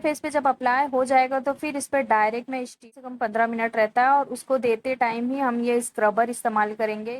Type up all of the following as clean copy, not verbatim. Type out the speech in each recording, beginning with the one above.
Face पे जब apply हो जाएगा तो फिर इस पर डायरेक्ट में स्टीम से कम 15 मिनट रहता है और उसको देते टाइम ही हम ये स्क्रबर इस्तेमाल करेंगे।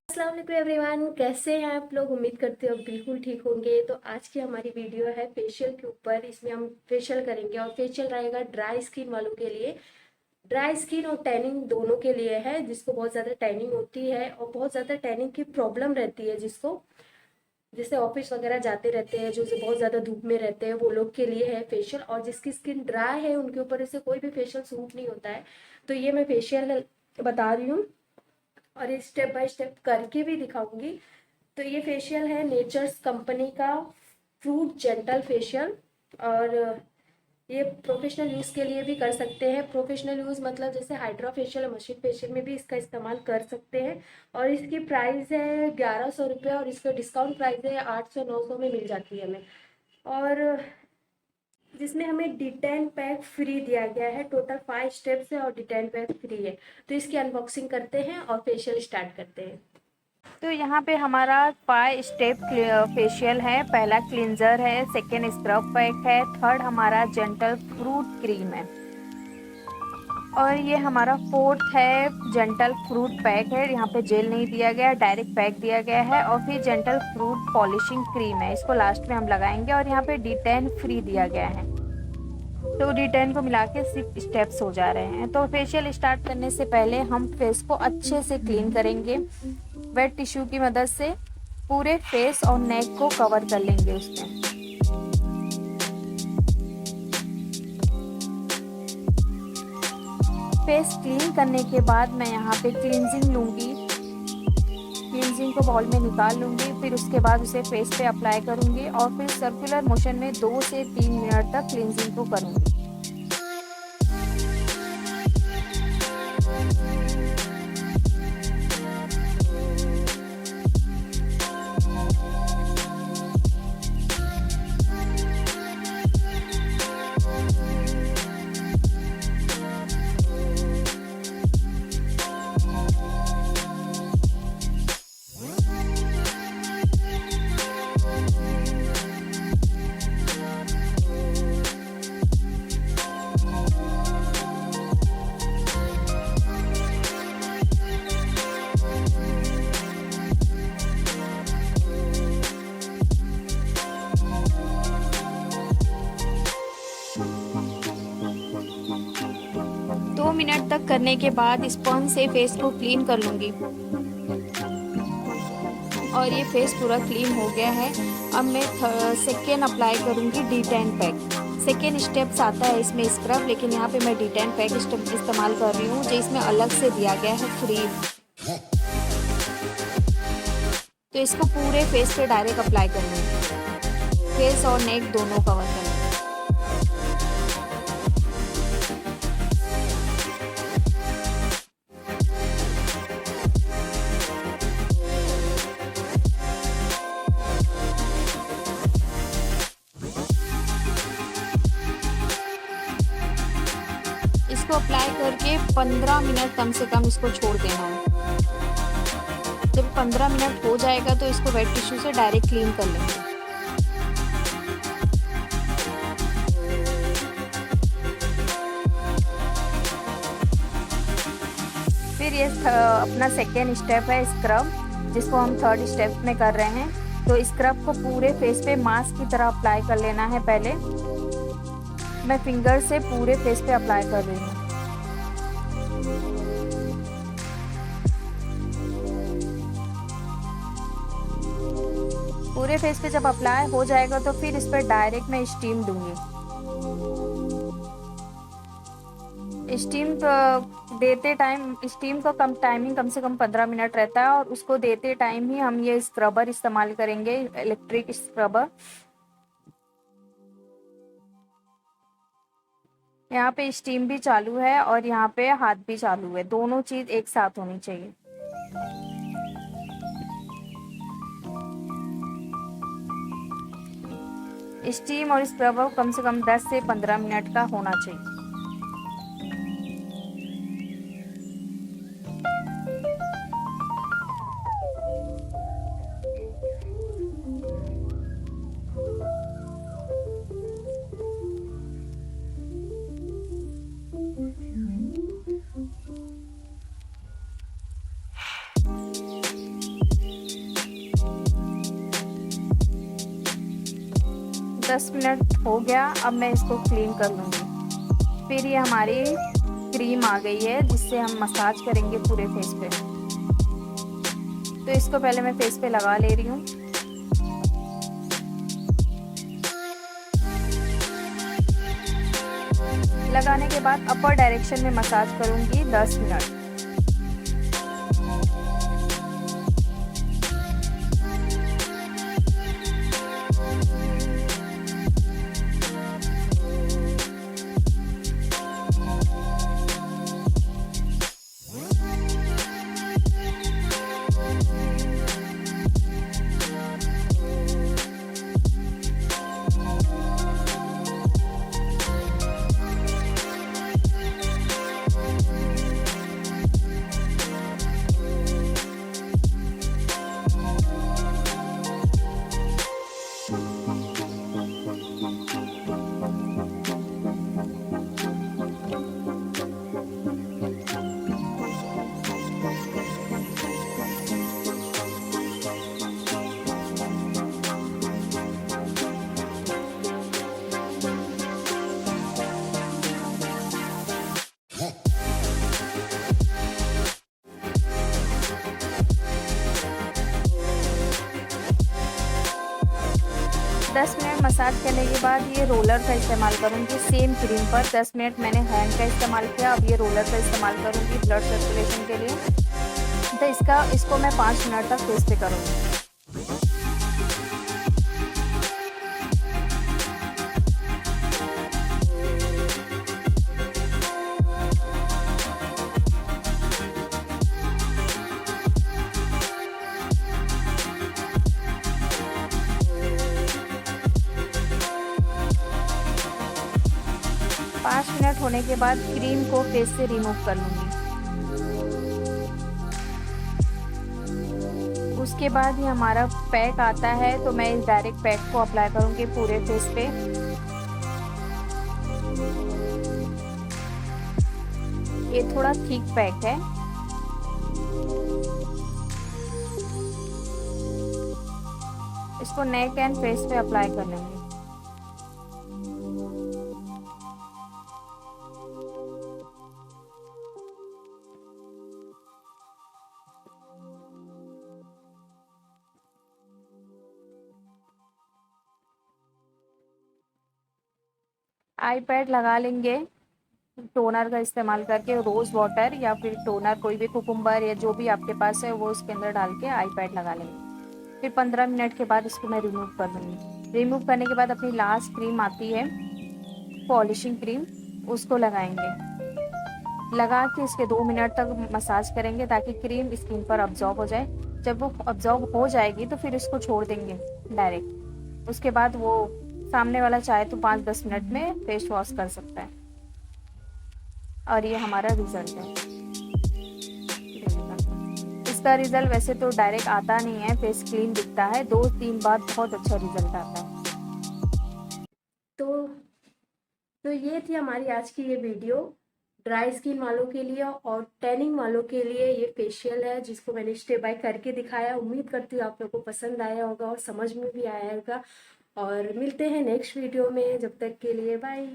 अस्सलाम वालेकुम एवरीवन, कैसे हैं आप लोग। उम्मीद करते हो बिल्कुल ठीक होंगे। तो आज की हमारी वीडियो है फेशियल के ऊपर। इसमें हम फेशियल करेंगे और फेशियल रहेगा ड्राई स्किन वालों के लिए। ड्राई स्किन और टैनिंग दोनों के लिए है, जिसको बहुत ज़्यादा टैनिंग होती है और बहुत ज़्यादा टैनिंग की प्रॉब्लम रहती है, जिसको जैसे ऑफिस वगैरह जाते रहते हैं, जो बहुत ज़्यादा धूप में रहते हैं, वो लोग के लिए है फेशियल। और जिसकी स्किन ड्राई है उनके ऊपर इसे कोई भी फेशियल सूट नहीं होता है। तो ये मैं फेशियल बता रही हूँ और ये स्टेप बाय स्टेप करके भी दिखाऊंगी। तो ये फेशियल है नेचर्स कंपनी का फ्रूट जेंटल फेशियल। और ये प्रोफेशनल यूज़ के लिए भी कर सकते हैं। प्रोफेशनल यूज़ मतलब जैसे हाइड्रा फेशियल और मशीन फेशियल में भी इसका इस्तेमाल कर सकते हैं। और इसकी प्राइस है 1100 रुपये और इसका डिस्काउंट प्राइस है 800-900 में मिल जाती है हमें। और जिसमें हमें डिटेन पैक फ्री दिया गया है। टोटल 5 स्टेप्स है और डिटेन पैक फ्री है। तो इसकी अनबॉक्सिंग करते हैं और फेशियल स्टार्ट करते हैं। तो यहाँ पे हमारा 5 स्टेप फेशियल है। पहला क्लिंजर है, सेकेंड स्क्रब पैक है, थर्ड हमारा जेंटल फ्रूट क्रीम है और ये हमारा फोर्थ है जेंटल फ्रूट पैक है। यहाँ पे जेल नहीं दिया गया, डायरेक्ट पैक दिया गया है। और फिर जेंटल फ्रूट पॉलिशिंग क्रीम है, इसको लास्ट में हम लगाएंगे। और यहाँ पे डिटेन फ्री दिया गया है। तो डिटेन को मिला के 6 स्टेप्स हो जा रहे हैं। तो फेशियल स्टार्ट करने से पहले हम फेस को अच्छे से क्लीन करेंगे। वेट टिश्यू की मदद से पूरे फेस और नेक को कवर कर लेंगे उसमें। फेस क्लीन करने के बाद मैं यहाँ पे क्लींजिंग लूँगी। क्लींजिंग को बाउल में निकाल लूँगी, फिर उसके बाद उसे फेस पे अप्लाई करूँगी और फिर सर्कुलर मोशन में 2 से 3 मिनट तक क्लींजिंग को करूँगी। मिनट तक करने के बाद स्पंज से फेस को क्लीन कर लूँगी और ये फेस पूरा क्लीन हो गया है। अब मैं सेकेंड अप्लाई करूँगी D10 पैक। सेकेंड स्टेप्स आता है इसमें स्क्रब, लेकिन यहाँ पे मैं D10 पैक इस्तेमाल कर रही हूँ, जो इसमें अलग से दिया गया है फ्री। तो इसको पूरे फेस पे डायरेक्ट अप्लाई करूँगी, फेस और नेक दोनों कवर करूँगी। इसको अप्लाई करके 15 मिनट कम से कम इसको छोड़ देना है। जब 15 मिनट हो जाएगा तो इसको वेट टिश्यू से डायरेक्ट क्लीन कर लेंगे। फिर ये अपना सेकेंड स्टेप है स्क्रब, जिसको हम थर्ड स्टेप में कर रहे हैं। तो स्क्रब को पूरे फेस पे मास्क की तरह अप्लाई कर लेना है। पहले मैं फिंगर से पूरे फेस पे अप्लाई कर रही हूँ। पूरे फेस पे जब अप्लाई हो जाएगा तो फिर इस पर डायरेक्ट मैं स्टीम दूंगी। स्टीम देते टाइम, स्टीम का टाइमिंग कम से कम 15 मिनट रहता है और उसको देते टाइम ही हम ये स्क्रबर इस्तेमाल करेंगे, इलेक्ट्रिक स्क्रबर। यहाँ पे स्टीम भी चालू है और यहाँ पे हाथ भी चालू है, दोनों चीज़ एक साथ होनी चाहिए। स्टीम और स्क्रब कम से कम 10 से 15 मिनट का होना चाहिए। दस मिनट हो गया, अब मैं इसको क्लीन कर लूँगी। फिर ये हमारी क्रीम आ गई है जिससे हम मसाज करेंगे पूरे फेस पे। तो इसको पहले मैं फेस पे लगा ले रही हूँ। लगाने के बाद अपर डायरेक्शन में मसाज करूँगी 10 मिनट। दस मिनट मसाज करने के बाद ये रोलर का इस्तेमाल करूँगी सेम क्रीम पर। 10 मिनट मैंने हैंड का इस्तेमाल किया, अब ये रोलर का इस्तेमाल करूँगी ब्लड सर्कुलेशन के लिए। तो इसको मैं 5 मिनट तक फेस पे करूँगी। 5 मिनट होने के बाद क्रीम को फेस से रिमूव कर लूँगी। उसके बाद ही हमारा पैक आता है, तो मैं इस डायरेक्ट पैक को अप्लाई करूँगी पूरे फेस पे। ये थोड़ा थिक पैक है। इसको नेक एंड फेस पे अप्लाई कर लेंगे। आई पैड लगा लेंगे टोनर का इस्तेमाल करके, रोज़ वाटर या फिर टोनर कोई भी कुकुम्बर या जो भी आपके पास है वो उसके अंदर डाल के आई पैड लगा लेंगे। फिर 15 मिनट के बाद इसको मैं रिमूव कर लूँगी। रिमूव करने के बाद अपनी लास्ट क्रीम आती है पॉलिशिंग क्रीम, उसको लगाएंगे। लगा के इसके 2 मिनट तक मसाज करेंगे ताकि क्रीम स्किन पर अब्जॉर्ब हो जाए। जब वो अब्जॉर्ब हो जाएगी तो फिर इसको छोड़ देंगे डायरेक्ट। उसके बाद वो सामने वाला चाहे तो 5-10 मिनट में फेस वॉश कर सकता है। और ये हमारा रिजल्ट है। इसका रिजल्ट वैसे तो डायरेक्ट आता नहीं है, फेस क्लीन दिखता है, 2-3 बार बहुत अच्छा रिजल्ट आता है। तो ये थी हमारी आज की ये वीडियो ड्राई स्किन वालों के लिए और टैनिंग वालों के लिए। ये फेशियल है जिसको मैंने स्टेप बाय करके दिखाया। उम्मीद करती हूँ आप लोगों को पसंद आया होगा और समझ में भी आया होगा। और मिलते हैं नेक्स्ट वीडियो में, जब तक के लिए बाय।